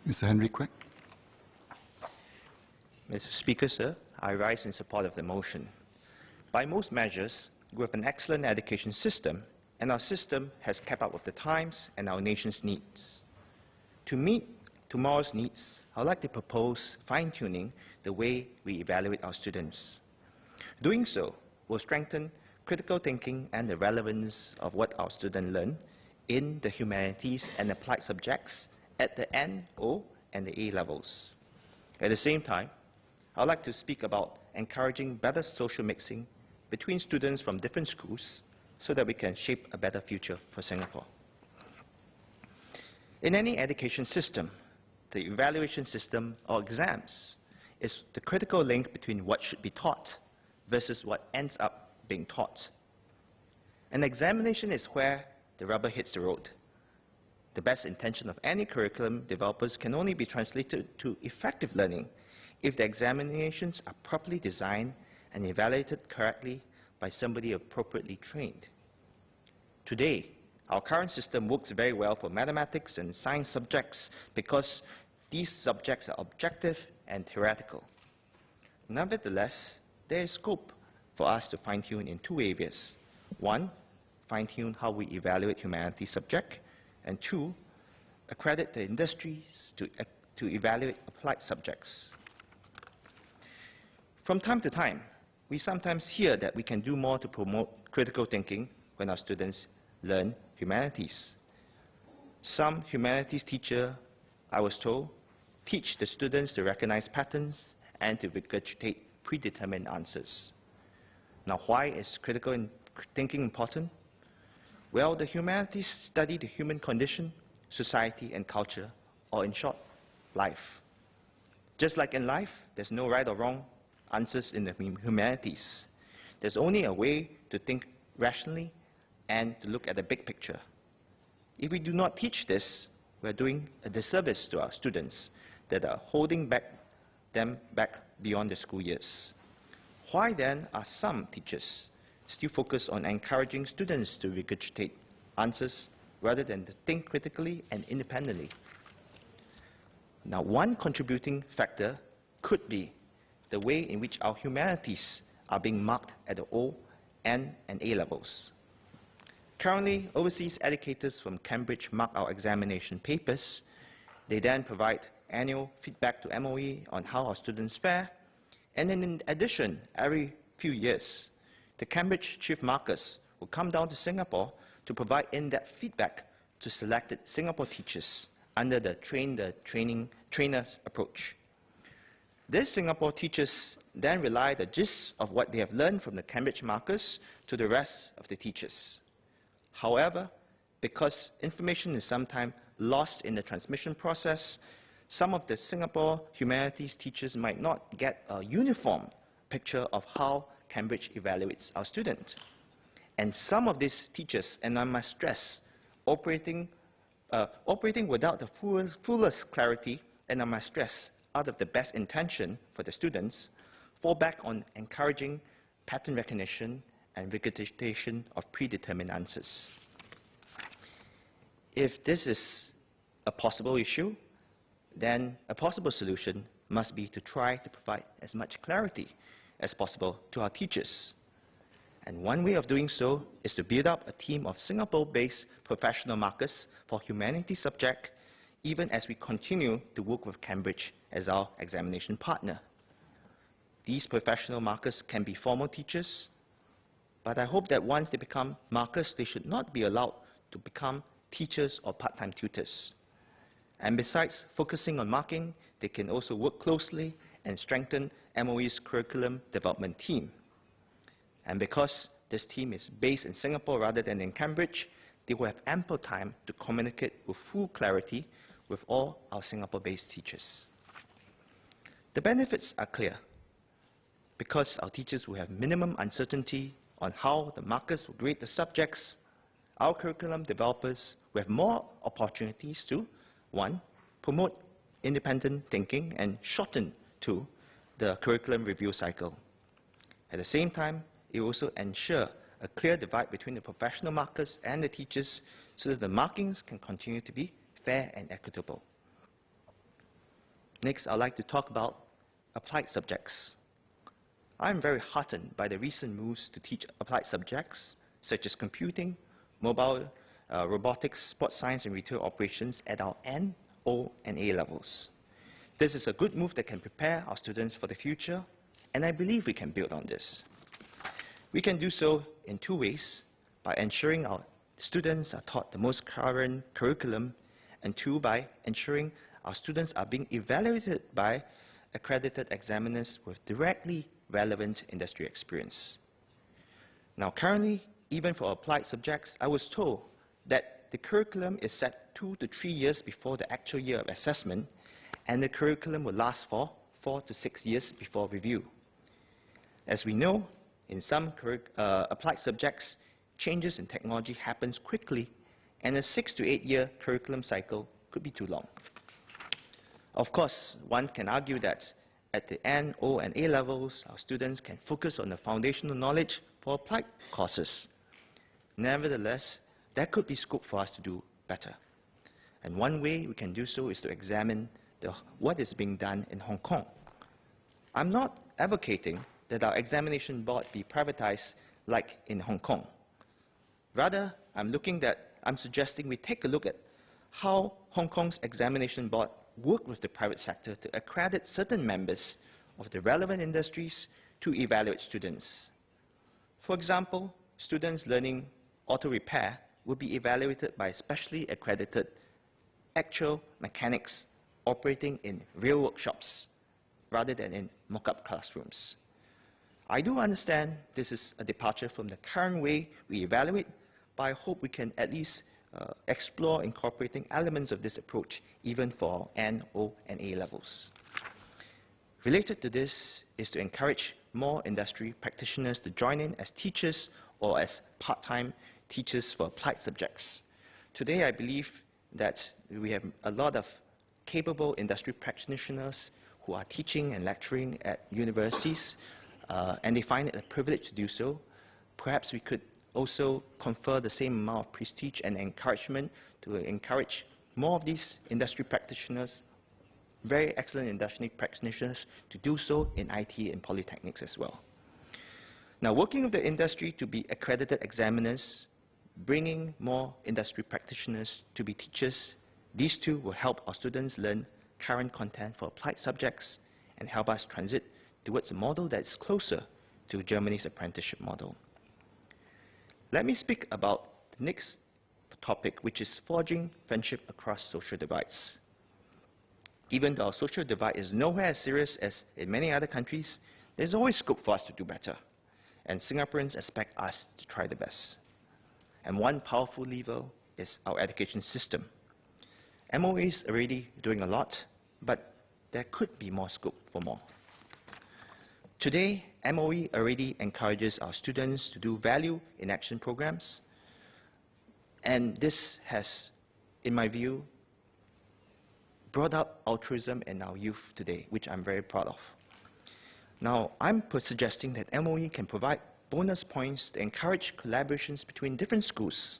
Mr. Henry Kwek. Mr. Speaker, sir, I rise in support of the motion. By most measures, we have an excellent education system, and our system has kept up with the times and our nation's needs. To meet tomorrow's needs, I would like to propose fine-tuning the way we evaluate our students. Doing so will strengthen critical thinking and the relevance of what our students learn in the humanities and applied subjects at the NO and the A levels. At the same time, I would like to speak about encouraging better social mixing between students from different schools so that we can shape a better future for Singapore. In any education system, the evaluation system or exams is the critical link between what should be taught versus what ends up being taught. An examination is where the rubber hits the road. The best intention of any curriculum developers can only be translated to effective learning if the examinations are properly designed and evaluated correctly by somebody appropriately trained. Today, our current system works very well for mathematics and science subjects because these subjects are objective and theoretical. Nevertheless, there is scope for us to fine-tune in two areas. One, fine-tune how we evaluate humanities subject, and two, accredit the industries to evaluate applied subjects. From time to time, we sometimes hear that we can do more to promote critical thinking when our students learn humanities. Some humanities teachers, I was told, teach the students to recognize patterns and to regurgitate predetermined answers. Now, why is critical thinking important? Well, the humanities study the human condition, society, and culture, or in short, life. Just like in life, there's no right or wrong answers in the humanities. There's only a way to think rationally and to look at the big picture. If we do not teach this, we're doing a disservice to our students that are holding them back beyond the school years. Why then are some teachers still focused on encouraging students to regurgitate answers rather than to think critically and independently? Now, one contributing factor could be the way in which our humanities are being marked at the O, N, and A levels. Currently, overseas educators from Cambridge mark our examination papers. They then provide annual feedback to MOE on how our students fare. And then in addition, every few years, the Cambridge chief markers will come down to Singapore to provide in-depth feedback to selected Singapore teachers under the trainers approach. These Singapore teachers then relay the gist of what they have learned from the Cambridge markers to the rest of the teachers. However, because information is sometimes lost in the transmission process, some of the Singapore humanities teachers might not get a uniform picture of how Cambridge evaluates our students. And some of these teachers, and I must stress, operating without the fullest clarity, and I must stress, out of the best intention for the students, fall back on encouraging pattern recognition and regurgitation of predetermined answers. If this is a possible issue, then a possible solution must be to try to provide as much clarity as possible to our teachers. And one way of doing so is to build up a team of Singapore-based professional markers for humanities subject, even as we continue to work with Cambridge as our examination partner. These professional markers can be formal teachers, but I hope that once they become markers, they should not be allowed to become teachers or part-time tutors. And besides focusing on marking, they can also work closely and strengthen MOE's curriculum development team. And because this team is based in Singapore rather than in Cambridge, they will have ample time to communicate with full clarity with all our Singapore-based teachers. The benefits are clear. Because our teachers will have minimum uncertainty on how the markers will grade the subjects, our curriculum developers will have more opportunities to, one, promote independent thinking and shorten, two, the curriculum review cycle. At the same time, it will also ensure a clear divide between the professional markers and the teachers so that the markings can continue to be fair and equitable. Next, I'd like to talk about applied subjects. I'm very heartened by the recent moves to teach applied subjects, such as computing, mobile, robotics, sports science, and retail operations at our N, O, and A levels. This is a good move that can prepare our students for the future, and I believe we can build on this. We can do so in two ways: by ensuring our students are taught the most current curriculum, and two, by ensuring our students are being evaluated by accredited examiners with directly relevant industry experience. Now, currently, even for applied subjects, I was told that the curriculum is set 2 to 3 years before the actual year of assessment, and the curriculum will last for 4 to 6 years before review. As we know, in some applied subjects, changes in technology happens quickly, and a 6 to 8 year curriculum cycle could be too long. Of course, one can argue that at the N, O, and A levels, our students can focus on the foundational knowledge for applied courses. Nevertheless, there could be scope for us to do better. And one way we can do so is to examine what is being done in Hong Kong. I'm not advocating that our examination board be privatized like in Hong Kong. Rather, I'm suggesting we take a look at how Hong Kong's examination board work with the private sector to accredit certain members of the relevant industries to evaluate students. For example, students learning auto repair will be evaluated by specially accredited actual mechanics operating in real workshops rather than in mock-up classrooms. I do understand this is a departure from the current way we evaluate, but I hope we can at least explore incorporating elements of this approach even for N, O, and A levels. Related to this is to encourage more industry practitioners to join in as teachers or as part-time teachers for applied subjects. Today, I believe that we have a lot of capable industry practitioners who are teaching and lecturing at universities, and they find it a privilege to do so. Perhaps we could also confer the same amount of prestige and encouragement to encourage more of these industry practitioners, very excellent industry practitioners, to do so in IT and polytechnics as well. Now, working with the industry to be accredited examiners, bringing more industry practitioners to be teachers, these two will help our students learn current content for applied subjects and help us transit towards a model that is closer to Germany's apprenticeship model. Let me speak about the next topic, which is forging friendship across social divides. Even though our social divide is nowhere as serious as in many other countries, there's always scope for us to do better, and Singaporeans expect us to try the best. And one powerful lever is our education system. MOE is already doing a lot, but there could be more scope for more. Today, MOE already encourages our students to do value in action programs, and this has, in my view, brought up altruism in our youth today, which I'm very proud of. Now, I'm suggesting that MOE can provide bonus points to encourage collaborations between different schools.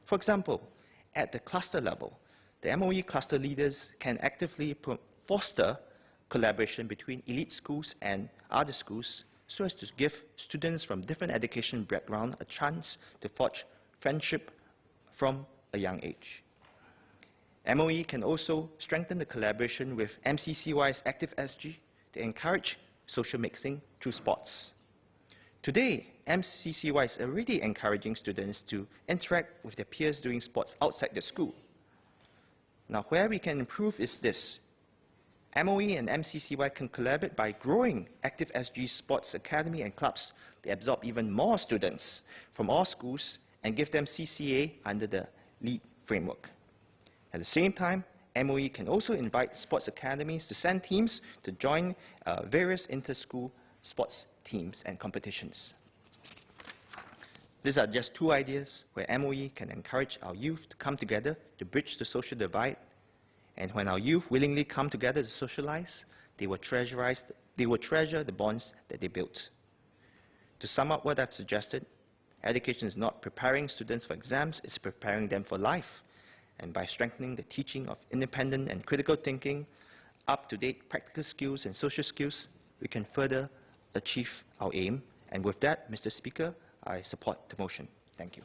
For example, at the cluster level, the MOE cluster leaders can actively foster collaboration between elite schools and other schools so as to give students from different education backgrounds a chance to forge friendship from a young age. MOE can also strengthen the collaboration with MCCY's Active SG to encourage social mixing through sports. Today, MCCY is already encouraging students to interact with their peers doing sports outside the school. Now, where we can improve is this. MOE and MCCY can collaborate by growing Active SG's sports academy and clubs to absorb even more students from all schools and give them CCA under the LEAD framework. At the same time, MOE can also invite sports academies to send teams to join various inter-school sports teams and competitions. These are just two ideas where MOE can encourage our youth to come together to bridge the social divide. And when our youth willingly come together to socialize, they will treasure the bonds that they built. To sum up what I've suggested, education is not preparing students for exams, it's preparing them for life. And by strengthening the teaching of independent and critical thinking, up-to-date practical skills and social skills, we can further achieve our aim. And with that, Mr. Speaker, I support the motion. Thank you.